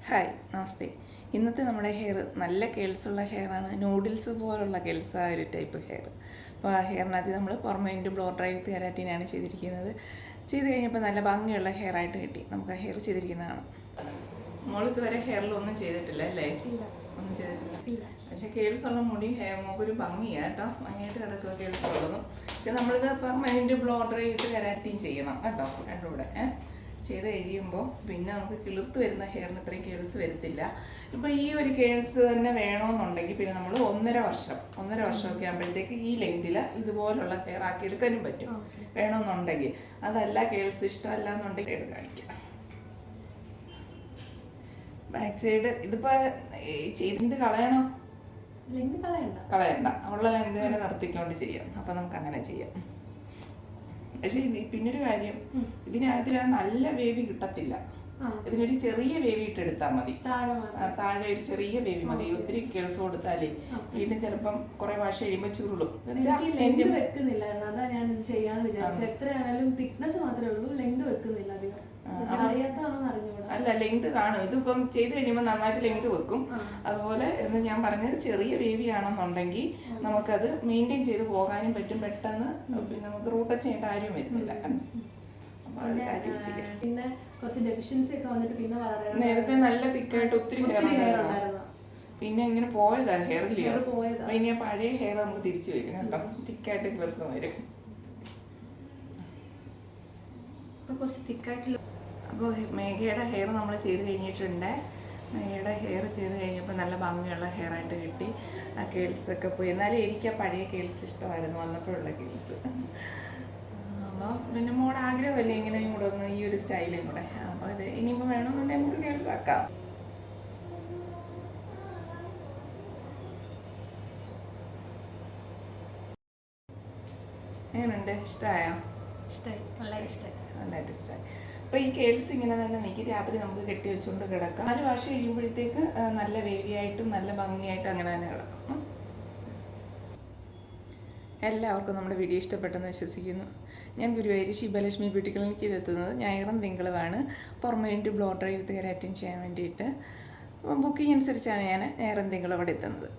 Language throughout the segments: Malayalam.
ഹായ് നമസ്തേ. ഇന്നത്തെ നമ്മുടെ ഹെയർ നല്ല കേൾസുള്ള ഹെയറാണ്. നൂഡിൽസ് പോലുള്ള കേൾസ് ആ ഒരു ടൈപ്പ് ഹെയർ. അപ്പോൾ ആ ഹെയറിനകത്ത് നമ്മൾ പെർമനൻറ്റ് ബ്ലോ ഡ്രൈ വിത്ത് കെരാറ്റിനാണ് ചെയ്തിരിക്കുന്നത്. ചെയ്ത് കഴിഞ്ഞപ്പോൾ നല്ല ഭംഗിയുള്ള ഹെയർ ആയിട്ട് കിട്ടി. നമുക്ക് ആ ഹെയർ ചെയ്തിരിക്കുന്നതാണ്. മോൾക്ക് വരെ ഹെയറിലൊന്നും ചെയ്തിട്ടില്ല അല്ലേ? ഒന്നും ചെയ്തിട്ടില്ല. പക്ഷേ കേൾസുള്ള മുടി നമുക്കൊരു ഭംഗിയാണ് കേട്ടോ. ഭംഗിയായിട്ട് കിടക്കുക കേൾസ് ഉള്ളതും. പക്ഷെ നമ്മളിത് പെർമനൻറ്റ് ബ്ലോ ഡ്രൈ വിത്ത് കെരാറ്റിൻ ചെയ്യണം കേട്ടോ. രണ്ടും കൂടെ ചെയ്ത് കഴിയുമ്പോൾ പിന്നെ നമുക്ക് കിളിർത്ത് വരുന്ന ഹെയറിന് ഇത്രയും കേൾസ് വരത്തില്ല. ഇപ്പോൾ ഈ ഒരു കേൾസ് തന്നെ വേണമെന്നുണ്ടെങ്കിൽ പിന്നെ നമ്മൾ ഒന്നര വർഷമൊക്കെ ആകുമ്പോഴത്തേക്ക് ഈ ലെങ്തിൽ ഇതുപോലുള്ള ഹെയർ ആക്കി എടുക്കാനും പറ്റും വേണമെന്നുണ്ടെങ്കിൽ. അതല്ല കേൾസ് ഇഷ്ടമല്ല എന്നുണ്ടെങ്കിൽ എടുത്ത് കാണിക്കാം. ബാക്ക് സൈഡ് ഇതിപ്പോൾ ചെയ്തിട്ട് കളയണോ? കളയണ്ട, ഉള്ള ലെങ്ത് തന്നെ നിർത്തിക്കൊണ്ട് ചെയ്യാം. അപ്പം നമുക്ക് അങ്ങനെ ചെയ്യാം. പക്ഷേ പിന്നൊരു കാര്യം, ഇതിനകത്തിൽ നല്ല വേവി കിട്ടത്തില്ല. ഇതിനൊരു ചെറിയ വേവി ഇട്ടെടുത്താൽ മതി. താഴെ ഒരു ചെറിയ വേവി മതി. ഒത്തിരി കേൾസ് കൊടുത്താലേ വീണ്ടും ചിലപ്പം കുറെ ഭാഷ കഴിയുമ്പോൾ ചുരുളും. അല്ല, ലെങ്ത് കാണും. ഇതിപ്പം ചെയ്ത് കഴിയുമ്പോൾ നന്നായിട്ട് ലെങ്ത് വെക്കും. അതുപോലെ എന്ന് ഞാൻ പറഞ്ഞത്, ചെറിയ വേവി ആണെന്നുണ്ടെങ്കിൽ നമുക്കത് മെയിൻറ്റെയിൻ ചെയ്ത് പോകാനും പറ്റും. പെട്ടെന്ന് പിന്നെ നമുക്ക് റൂട്ട് ചെയ്യേണ്ട കാര്യം വരുന്നില്ല. നേരത്തെ നല്ല തിക്കായിട്ട് ഒത്തിരി ഹെയർ ഉണ്ടായിരുന്നു. പിന്നെ ഇങ്ങനെ പോയതാ ഹെയറിലെയോ. അപ്പൊ ഇനി ആ പഴയ ഹെയർ നമുക്ക് തിരിച്ചു വയ്ക്കണം കേട്ടോ. തിക്കായിട്ട് കിളർന്ന് വരും. കുറച്ച് തിക്കായിട്ടുള്ള. അപ്പോൾ മേഘയുടെ ഹെയർ നമ്മൾ ചെയ്ത് കഴിഞ്ഞിട്ടുണ്ട്. മേഘയുടെ ഹെയർ ചെയ്ത് കഴിഞ്ഞപ്പോൾ നല്ല ഭംഗിയുള്ള ഹെയർ ആയിട്ട് കിട്ടി. ആ കേൾസൊക്കെ പോയി. എന്നാലും എനിക്ക് ആ പഴയ കേൾസ് ഇഷ്ടമായിരുന്നു, വന്നപ്പോഴുള്ള കേൾസ്. അപ്പോൾ പിന്നെ മോടെ ആഗ്രഹമല്ലേ ഇങ്ങനെയും കൂടെ ഒന്ന് ഈ ഒരു സ്റ്റൈലും കൂടെ. അപ്പോൾ ഇത് ഇനിയിപ്പോൾ വേണമെന്നുണ്ടെങ്കിൽ നമുക്ക് കേൾസ് ആക്കാം. എങ്ങനെയുണ്ട്? ഇഷ്ടമായോ? നല്ലതായിട്ട് ഇഷ്ടമായി. അപ്പോൾ ഈ കേൾസ് ഇങ്ങനെ തന്നെ നീക്കി രാത്രി നമുക്ക് കെട്ടി വെച്ചുകൊണ്ട് കിടക്കാം. 4 വാഷ് കഴിയുമ്പോഴത്തേക്ക് നല്ല വേവിയായിട്ടും നല്ല ഭംഗിയായിട്ടും അങ്ങനെ തന്നെ കിടക്കും. എല്ലാവർക്കും നമ്മുടെ വീഡിയോ ഇഷ്ടപ്പെട്ടെന്ന് വിശ്വസിക്കുന്നു. ഞാൻ ഗുരുവായൂർ ശിവലക്ഷ്മി ബ്യൂട്ടി ക്ലിനിക്കിൽ എത്തുന്നത് ഞായറും തിങ്കളുമാണ് പെർമനൻറ്റ് ബ്ലോ ഡ്രൈ വിത്ത് കെരാറ്റിൻ ചെയ്യാൻ വേണ്ടിയിട്ട്. ബുക്കിംഗ് അനുസരിച്ചാണ് ഞാൻ ഞായറും തിങ്കളും അവിടെ എത്തുന്നത്.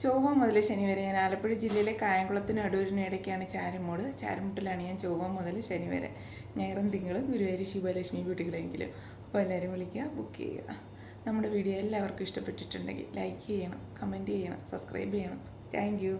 ചൊവ്വ മുതൽ ശനി വരെ ഞാൻ ആലപ്പുഴ ജില്ലയിലെ കായംകുളത്തിനും അടൂരിനും ഇടയ്ക്കാണ് ചാരമുട്ടിലാണ് ഞാൻ ചൊവ്വ മുതൽ ശനി വരെ. ഞായറും തിങ്കളും ഗുരുവായൂർ ശിവലക്ഷ്മി ബ്യൂട്ടി ക്ലിനിക്കിലും. അപ്പോൾ എല്ലാവരും വിളിക്കുക, ബുക്ക് ചെയ്യുക. നമ്മുടെ വീഡിയോ എല്ലാവർക്കും ഇഷ്ടപ്പെട്ടിട്ടുണ്ടെങ്കിൽ ലൈക്ക് ചെയ്യണം, കമൻറ്റ് ചെയ്യണം, സബ്സ്ക്രൈബ് ചെയ്യണം. Thank you.